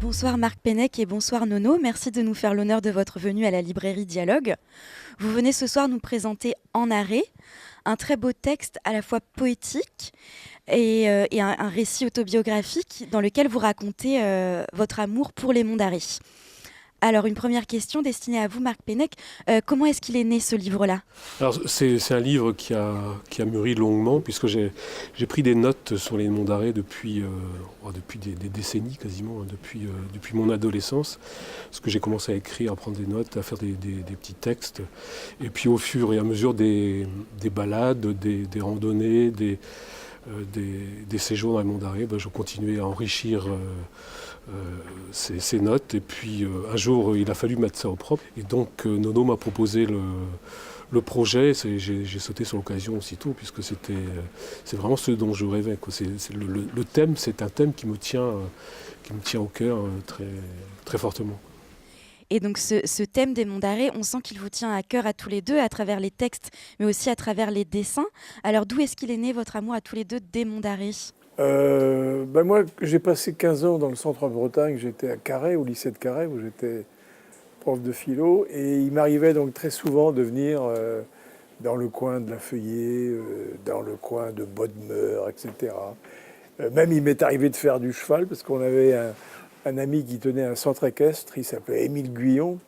Bonsoir Marc Pennec et bonsoir Nono. Merci de nous faire l'honneur de votre venue à la librairie Dialogue. Vous venez ce soir nous présenter En arrêt, un très beau texte à la fois poétique et un récit autobiographique dans lequel vous racontez votre amour pour les monts d'arrêt. Alors, une première question destinée à vous, Marc Pennec. Comment est-ce qu'il est né, ce livre-là ? Alors, c'est un livre qui a mûri longuement, puisque j'ai pris des notes sur les monts d'arrêt depuis des décennies quasiment, depuis mon adolescence, parce que j'ai commencé à écrire, à prendre des notes, à faire des petits textes. Et puis au fur et à mesure des balades, des randonnées, des séjours dans les monts d'arrêt, je continuais à enrichir ces notes. Et puis un jour, il a fallu mettre ça au propre. Et donc Nono m'a proposé le projet. J'ai sauté sur l'occasion aussitôt, puisque c'est vraiment ce dont je rêvais, quoi. Le thème, c'est un thème qui me tient au cœur très, très fortement. Et donc ce thème des monts d'arrêt, on sent qu'il vous tient à cœur à tous les deux, à travers les textes, mais aussi à travers les dessins. Alors d'où est-ce qu'il est né, votre amour à tous les deux des monts d'arrêt ? Moi, j'ai passé 15 ans dans le centre-Bretagne. J'étais à Carhaix, au lycée de Carhaix, où j'étais prof de philo. Et il m'arrivait donc très souvent de venir dans le coin de La Feuillée, dans le coin de Bodmeur, etc. Même il m'est arrivé de faire du cheval, parce qu'on avait un ami qui tenait un centre équestre, il s'appelait Émile Guyon.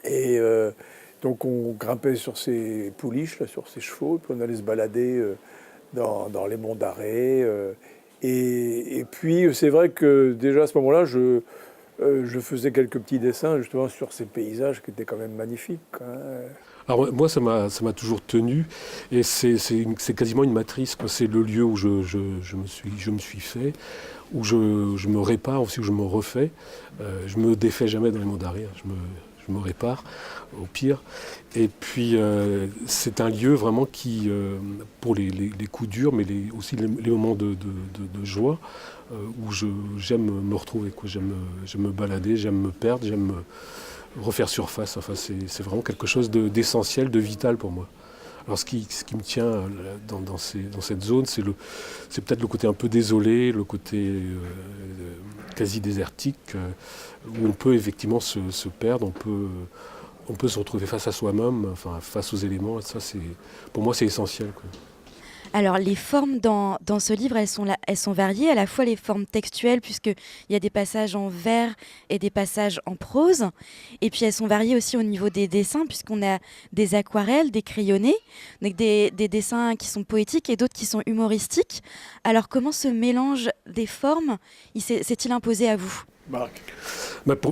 Et donc on grimpait sur ses pouliches, là, sur ses chevaux, puis on allait se balader dans les monts d'arrêt. Et puis c'est vrai que déjà à ce moment-là, je faisais quelques petits dessins justement sur ces paysages qui étaient quand même magnifiques, hein. Alors moi, ça m'a toujours tenu, et c'est quasiment une matrice, quoi. C'est le lieu où je me suis fait, où je me répare aussi, où je me refais. Je me défais jamais dans les monts d'arrêt, hein. Je me répare au pire. Et puis c'est un lieu vraiment qui, pour les coups durs, mais aussi les moments de joie, où j'aime me retrouver, quoi. J'aime me balader, j'aime me perdre, j'aime refaire surface. Enfin, c'est vraiment quelque chose d'essentiel, de vital pour moi. Alors ce qui me tient dans cette zone, c'est peut-être le côté un peu désolé, le côté quasi désertique, où on peut effectivement se perdre, on peut se retrouver face à soi-même, enfin face aux éléments. Et ça, pour moi, c'est essentiel, quoi. Alors, les formes dans ce livre, elles sont variées, à la fois les formes textuelles, puisqu'il y a des passages en vers et des passages en prose. Et puis, elles sont variées aussi au niveau des dessins, puisqu'on a des aquarelles, des crayonnés, donc des dessins qui sont poétiques et d'autres qui sont humoristiques. Alors, comment ce mélange des formes s'est-il imposé à vous ? Marc.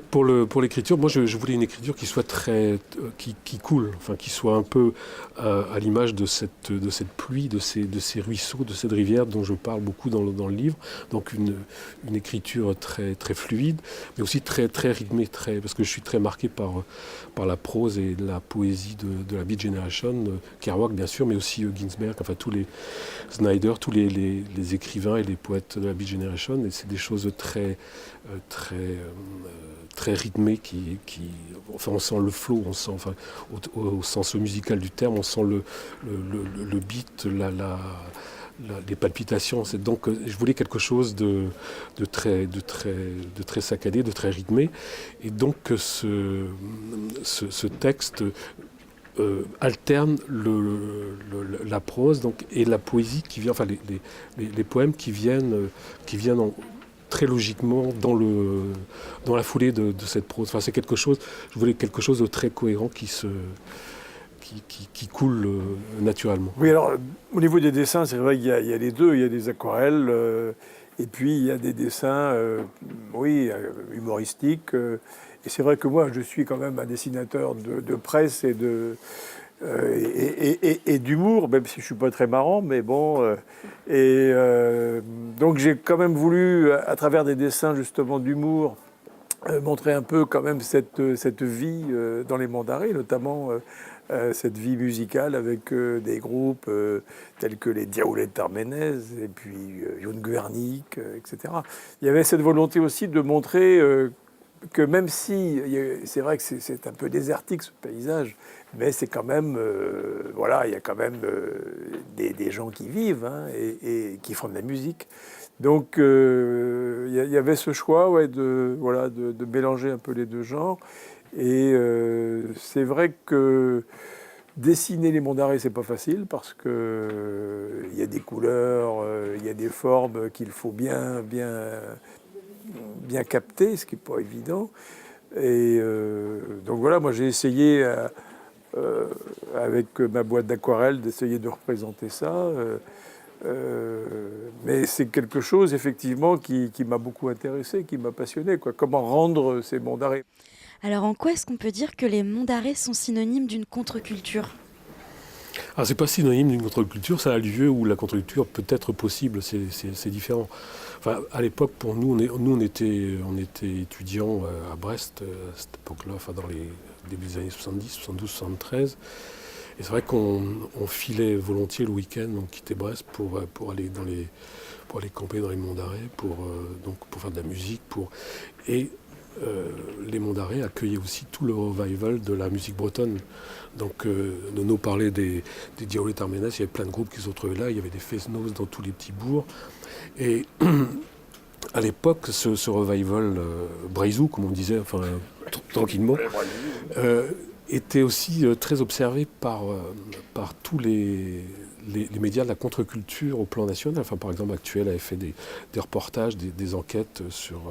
Pour l'écriture, moi je voulais une écriture qui soit très qui coule, enfin qui soit un peu à l'image de cette pluie, de ces ruisseaux, de cette rivière dont je parle beaucoup dans le livre. Donc une écriture très très fluide, mais aussi très très rythmée, parce que je suis très marqué par la prose et la poésie de la Beat Generation, Kerouac bien sûr, mais aussi Ginsberg, enfin tous les Snyder, tous les écrivains et les poètes de la Beat Generation. Et c'est des choses très rythmé, enfin on sent le flow, on sent, enfin, au sens musical du terme, on sent le beat, les palpitations. Donc je voulais quelque chose de très saccadé, de très rythmé. Et donc ce texte alterne la prose et la poésie qui vient, enfin les poèmes qui viennent très logiquement dans la foulée de cette prose. Enfin, je voulais quelque chose de très cohérent qui coule naturellement. Oui, alors au niveau des dessins, c'est vrai qu'il y a les deux. Il y a des aquarelles et puis il y a des dessins humoristiques. Et c'est vrai que moi, je suis quand même un dessinateur de presse et d'humour, même si je ne suis pas très marrant, mais bon. Donc j'ai quand même voulu, à travers des dessins justement d'humour, montrer un peu quand même cette vie dans les monts d'arrêt, notamment cette vie musicale avec des groupes tels que les Diaoulettes Arménaises et puis Youn Guernic, etc. Il y avait cette volonté aussi de montrer que même si c'est vrai que c'est un peu désertique ce paysage, mais c'est quand même, voilà, il y a quand même des gens qui vivent hein, et qui font de la musique. Donc il y avait ce choix ouais, voilà, de mélanger un peu les deux genres. Et c'est vrai que dessiner les monts d'arrêt, c'est pas facile parce que il y a des couleurs, il y a des formes qu'il faut bien capter, ce qui n'est pas évident. Et donc voilà, moi j'ai essayé avec ma boîte d'aquarelle d'essayer de représenter ça. Mais c'est quelque chose effectivement qui m'a beaucoup intéressé, qui m'a passionné. Quoi. Comment rendre ces monts d'arrêt? Alors en quoi est-ce qu'on peut dire que les monts d'arrêt sont synonymes d'une contre-culture? Alors c'est pas synonyme d'une contre-culture, c'est un lieu où la contre-culture peut être possible, c'est différent. Enfin, à l'époque, pour nous, on était étudiants à Brest à cette époque-là, enfin dans les débuts des années 70, 72, 73. Et c'est vrai qu'on filait volontiers le week-end, on quittait Brest pour aller pour aller camper dans les monts d'arrêt, pour faire de la musique, et les monts d'arrêt accueillaient aussi tout le revival de la musique bretonne. Donc Nono parlait des Diaoulés Arménès, il y avait plein de groupes qui se retrouvaient là, il y avait des Fesnos dans tous les petits bourgs. Et à l'époque, ce revival braisou, comme on disait, enfin tranquillement, était aussi très observé par tous les médias de la contre-culture au plan national. Enfin, par exemple, Actuel avait fait des reportages, des enquêtes sur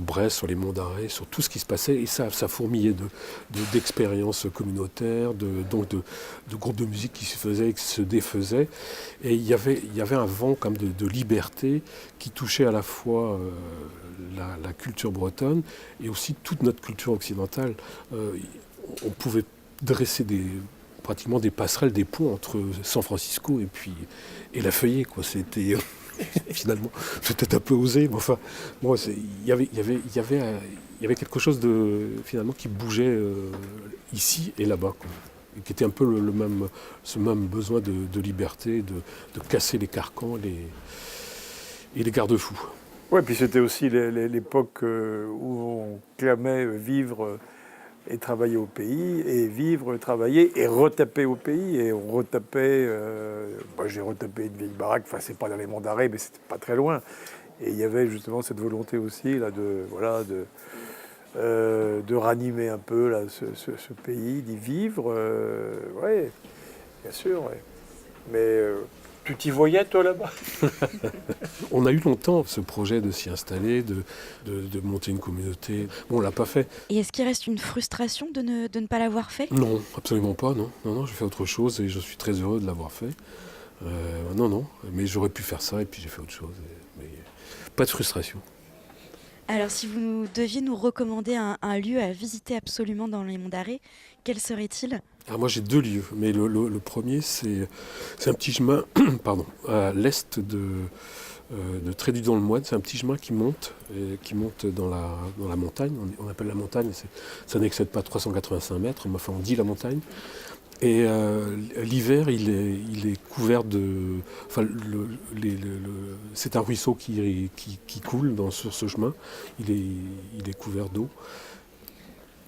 Brest, sur les monts d'arrêt, sur tout ce qui se passait. Et ça fourmillait d'expériences communautaires, de groupes de musique qui se faisaient et qui se défaisaient. Et il y avait un vent comme de liberté qui touchait à la fois la culture bretonne et aussi toute notre culture occidentale. On pouvait dresser pratiquement des passerelles, des ponts entre San Francisco et La Feuillée, quoi. C'était finalement peut-être un peu osé, mais enfin, bon, il y avait quelque chose de finalement qui bougeait ici et là-bas, quoi. Et qui était un peu ce même besoin de liberté, de casser les carcans et les garde-fous. Ouais, puis c'était aussi l'époque où on clamait vivre et travailler au pays, et vivre, travailler et retaper au pays. Et on retapait, moi j'ai retapé une vieille baraque, enfin c'est pas dans les monts d'arrêt, mais c'était pas très loin. Et il y avait justement cette volonté aussi là, de ranimer un peu là, ce pays, d'y vivre. Oui, bien sûr. Ouais. Mais tu t'y voyais toi là-bas? On a eu longtemps ce projet de s'y installer, de monter une communauté. Bon, on l'a pas fait. Et est-ce qu'il reste une frustration de ne pas l'avoir fait? Non, absolument pas, non. Non, j'ai fait autre chose et je suis très heureux de l'avoir fait. Non, mais j'aurais pu faire ça et puis j'ai fait autre chose. Mais pas de frustration. Alors si vous deviez nous recommander un lieu à visiter absolument dans les monts d'arrêt, quel serait-il? Alors moi j'ai deux lieux, mais le premier c'est un petit chemin pardon, à l'est de Trédu-dans-le-Moine. C'est un petit chemin qui monte dans la montagne. On appelle la montagne, ça n'excède pas 385 mètres, mais enfin on dit la montagne. Et l'hiver, il est couvert de... Enfin, c'est un ruisseau qui coule sur ce chemin. Il est couvert d'eau.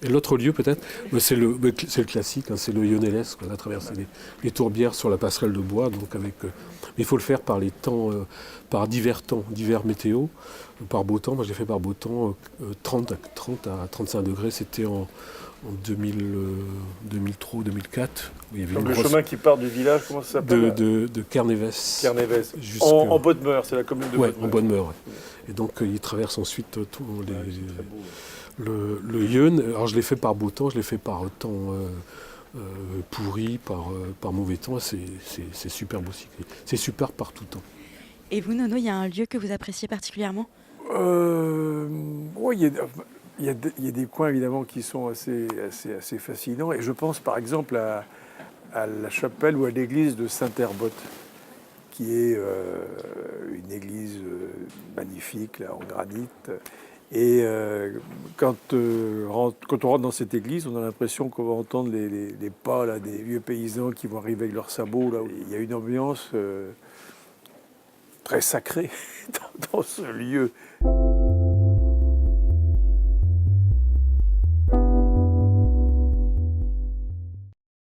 Et l'autre lieu, peut-être, c'est le classique, hein, c'est le Yonélès. On a traversé les tourbières sur la passerelle de bois. Donc mais il faut le faire par les temps, par divers temps, divers météos, par beau temps. Moi, j'ai fait par beau temps 30 à 35 degrés. C'était en 2003, 2004. Donc le chemin qui part du village, comment ça s'appelle? De Kernéves. Kernéves. En Bodmer, c'est la commune de Bodmer. Oui, en Bodmer. Ouais. Et donc il traverse ensuite le Yonne. Alors je l'ai fait par beau temps, je l'ai fait par temps pourri, par mauvais temps. C'est superbe aussi. C'est super par tout temps. Et vous, Nono, il y a un lieu que vous appréciez particulièrement? Oui, il y a des coins évidemment qui sont assez fascinants. Et je pense par exemple à la chapelle ou à l'église de Saint-Herbotte, qui est une église magnifique là, en granit. Et quand on rentre dans cette église, on a l'impression qu'on va entendre les pas là, des vieux paysans qui vont arriver avec leurs sabots. Là. Il y a une ambiance très sacrée dans ce lieu.